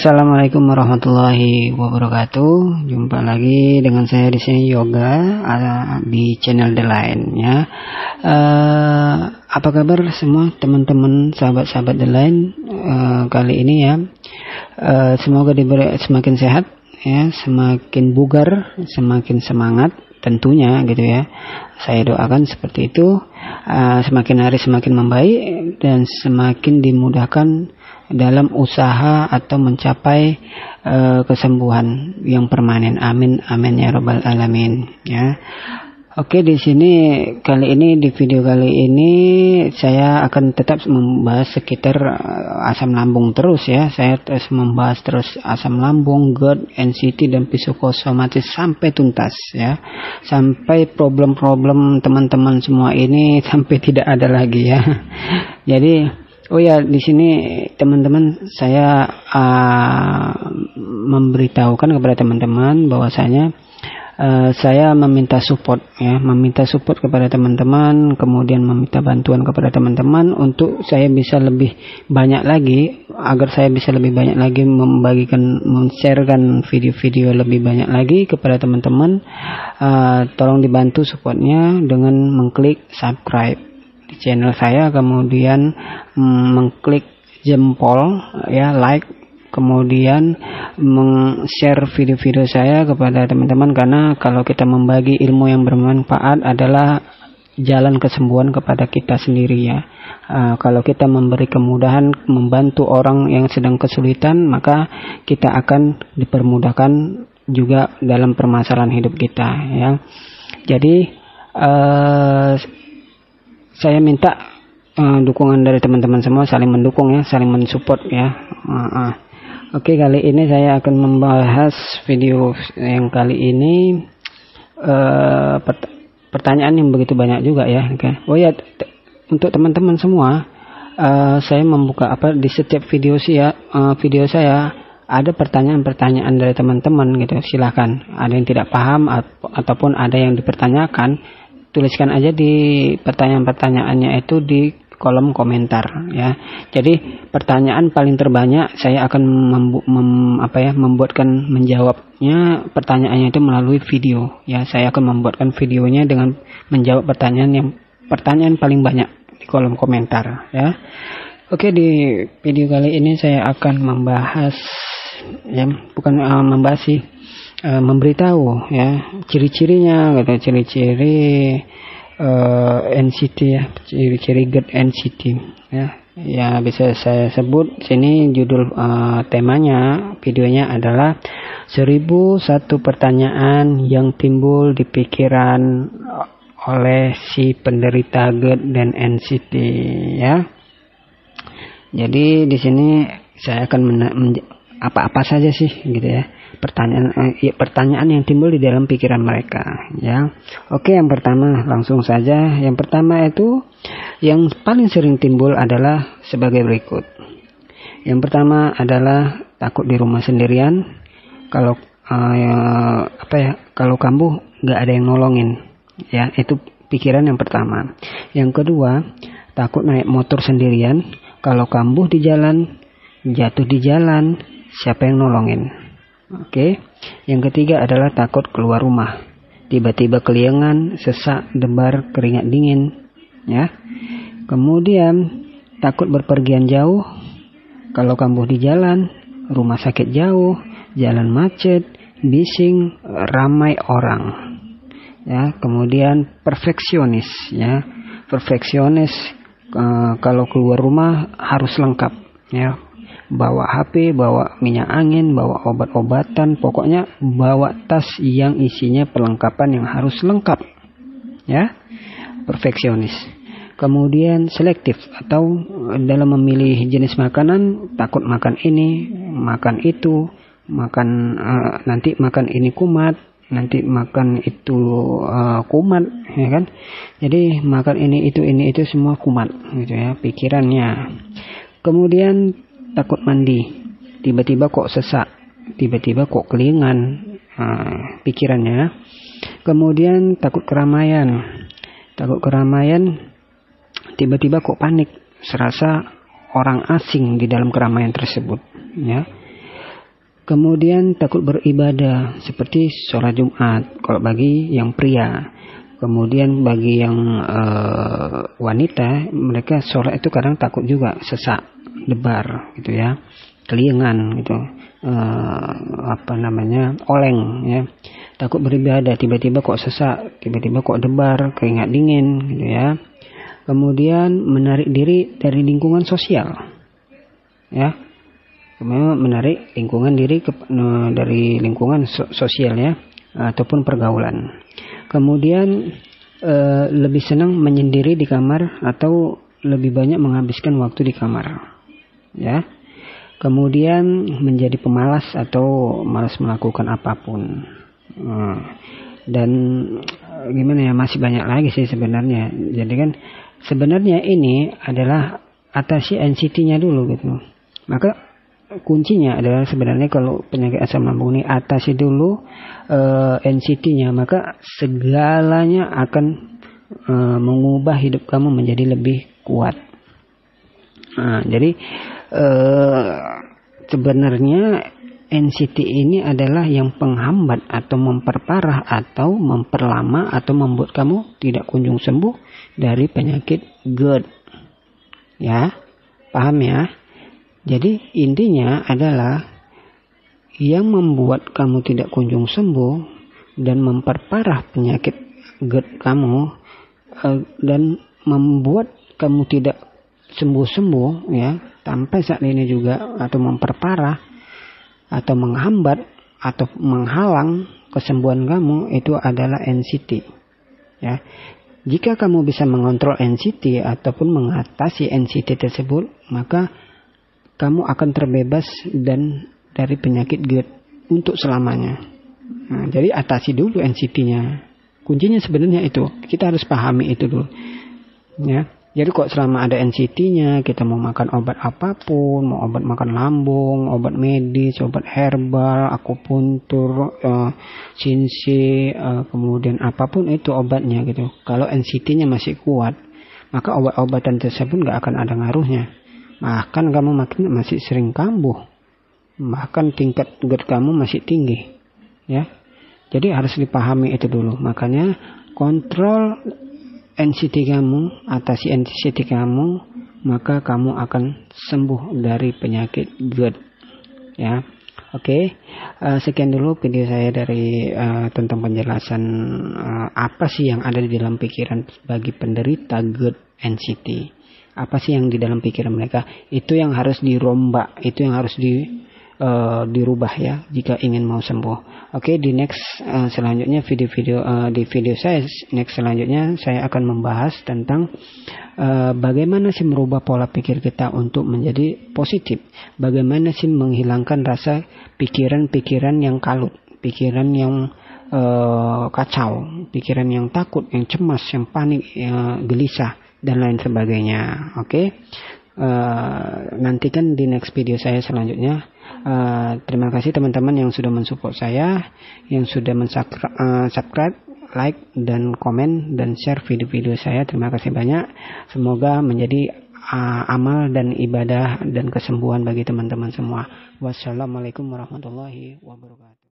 Assalamualaikum warahmatullahi wabarakatuh. Jumpa lagi dengan saya di sini Yoga di channel The Line ya. Apa kabar semua teman-teman sahabat-sahabat The Line kali ini ya? Semoga diberi semakin sehat ya, semakin bugar, semakin semangat tentunya gitu ya. Saya doakan seperti itu, semakin hari semakin membaik dan semakin dimudahkan dalam usaha atau mencapai kesembuhan yang permanen. Amin amin ya rabbal alamin ya. Oke, di sini kali ini di video kali ini saya akan tetap membahas sekitar asam lambung terus ya. Saya terus membahas terus asam lambung, GERD, NCT dan psikosomatis sampai tuntas ya. Sampai problem-problem teman-teman semua ini sampai tidak ada lagi ya. Jadi oh ya, di sini teman-teman saya memberitahukan kepada teman-teman bahwasanya saya meminta support kepada teman-teman, kemudian meminta bantuan kepada teman-teman untuk saya bisa lebih banyak lagi, agar saya bisa lebih banyak lagi men-sharekan video-video lebih banyak lagi kepada teman-teman. Tolong dibantu supportnya dengan mengklik subscribe di channel saya, kemudian mengklik jempol ya, like, kemudian share video-video saya kepada teman-teman, karena kalau kita membagi ilmu yang bermanfaat adalah jalan kesembuhan kepada kita sendiri ya. Kalau kita memberi kemudahan, membantu orang yang sedang kesulitan, maka kita akan dipermudahkan juga dalam permasalahan hidup kita ya. Jadi saya minta dukungan dari teman-teman semua, saling mendukung ya, saling mensupport ya. Oke, kali ini saya akan membahas video yang kali ini pertanyaan yang begitu banyak juga ya. Oh ya, untuk teman-teman semua, saya membuka di setiap video saya ada pertanyaan-pertanyaan dari teman-teman gitu. Silahkan, ada yang tidak paham ataupun ada yang dipertanyakan, tuliskan aja di pertanyaan-pertanyaannya itu di kolom komentar ya. Jadi pertanyaan paling terbanyak saya akan menjawabnya pertanyaannya itu melalui video ya. Saya akan membuatkan videonya dengan menjawab pertanyaan paling banyak di kolom komentar ya. Oke, di video kali ini saya akan membahas ya, bukan membahas sih, memberitahu ya ciri-cirinya gitu, ciri-ciri NCT ya, ciri-ciri GERD NCT ya. Ya, bisa saya sebut sini judul temanya videonya adalah 1001 pertanyaan yang timbul di pikiran oleh si penderita GERD dan NCT ya. Jadi di sini saya akan apa-apa saja sih gitu ya, pertanyaan yang timbul di dalam pikiran mereka ya. Oke, yang pertama langsung saja. Yang pertama itu yang paling sering timbul adalah sebagai berikut. Yang pertama adalah takut di rumah sendirian, kalau kalau kambuh nggak ada yang nolongin ya. Itu pikiran yang pertama. Yang kedua, takut naik motor sendirian, kalau kambuh di jalan, jatuh di jalan, siapa yang nolongin. Oke. Yang ketiga adalah takut keluar rumah, tiba-tiba keliengan, sesak, debar, keringat dingin ya. Kemudian takut berpergian jauh, kalau kambuh di jalan, rumah sakit jauh, jalan macet, bising, ramai orang ya. Kemudian perfeksionis ya, kalau keluar rumah harus lengkap ya, bawa HP, bawa minyak angin, bawa obat-obatan, pokoknya bawa tas yang isinya perlengkapan yang harus lengkap ya. Perfeksionis. Kemudian selektif, atau dalam memilih jenis makanan, takut makan ini, makan itu, nanti makan ini kumat, nanti makan itu kumat ya kan. Jadi makan ini itu semua kumat gitu ya pikirannya. Kemudian takut mandi, tiba-tiba kok sesak, tiba-tiba kok kelingan pikirannya. Kemudian takut keramaian, tiba-tiba kok panik, serasa orang asing di dalam keramaian tersebut ya. Kemudian takut beribadah seperti sholat Jumat kalau bagi yang pria. Kemudian bagi yang wanita, mereka sholat itu kadang takut juga sesak, debar gitu ya, kelingan gitu, oleng ya. Takut beribadah, tiba-tiba kok sesak, tiba-tiba kok debar, keringat dingin gitu ya. Kemudian menarik diri dari lingkungan sosial ya. Kemudian menarik dari lingkungan sosial ya, ataupun pergaulan. Kemudian lebih senang menyendiri di kamar atau lebih banyak menghabiskan waktu di kamar ya. Kemudian menjadi pemalas atau malas melakukan apapun. Dan gimana ya, masih banyak lagi sih sebenarnya. Jadi kan sebenarnya ini adalah atasi NCT-nya dulu gitu. Maka kuncinya adalah sebenarnya kalau penyakit asam lambung ini atasi dulu NCT-nya, maka segalanya akan mengubah hidup kamu menjadi lebih kuat. Jadi sebenarnya NCT ini adalah yang penghambat atau memperparah atau memperlama atau membuat kamu tidak kunjung sembuh dari penyakit GERD. Ya, paham ya? Jadi intinya adalah yang membuat kamu tidak kunjung sembuh dan memperparah penyakit GERD kamu dan membuat kamu tidak sembuh-sembuh ya sampai saat ini juga, atau memperparah atau menghambat atau menghalang kesembuhan kamu, itu adalah NCT ya. Jika kamu bisa mengontrol NCT ataupun mengatasi NCT tersebut, maka kamu akan terbebas dari penyakit GERD untuk selamanya. Nah, jadi atasi dulu NCT-nya. Kuncinya sebenarnya itu. Kita harus pahami itu dulu. Ya. Jadi kok selama ada NCT-nya, kita mau makan obat apapun, mau obat makan lambung, obat medis, obat herbal, akupuntur, CNC, kemudian apapun itu obatnya gitu. Kalau NCT-nya masih kuat, maka obat-obatan tersebut nggak akan ada ngaruhnya. Bahkan kamu masih sering kambuh, bahkan tingkat GERD kamu masih tinggi ya. Jadi harus dipahami itu dulu. Makanya kontrol NCT kamu, atasi NCT kamu, maka kamu akan sembuh dari penyakit GERD ya. Oke, sekian dulu video saya dari tentang penjelasan apa sih yang ada di dalam pikiran bagi penderita GERD NCT. Apa sih yang di dalam pikiran mereka? Itu yang harus dirombak, itu yang harus dirubah ya jika ingin mau sembuh. Oke, di next selanjutnya di video saya next selanjutnya saya akan membahas tentang bagaimana sih merubah pola pikir kita untuk menjadi positif. Bagaimana sih menghilangkan rasa pikiran-pikiran yang kalut, pikiran yang kacau, pikiran yang takut, yang cemas, yang panik, yang gelisah dan lain sebagainya. Oke. Nantikan di next video saya selanjutnya. Terima kasih teman-teman yang sudah mensupport saya, yang sudah subscribe, like dan komen dan share video-video saya. Terima kasih banyak. Semoga menjadi amal dan ibadah dan kesembuhan bagi teman-teman semua. Wassalamualaikum warahmatullahi wabarakatuh.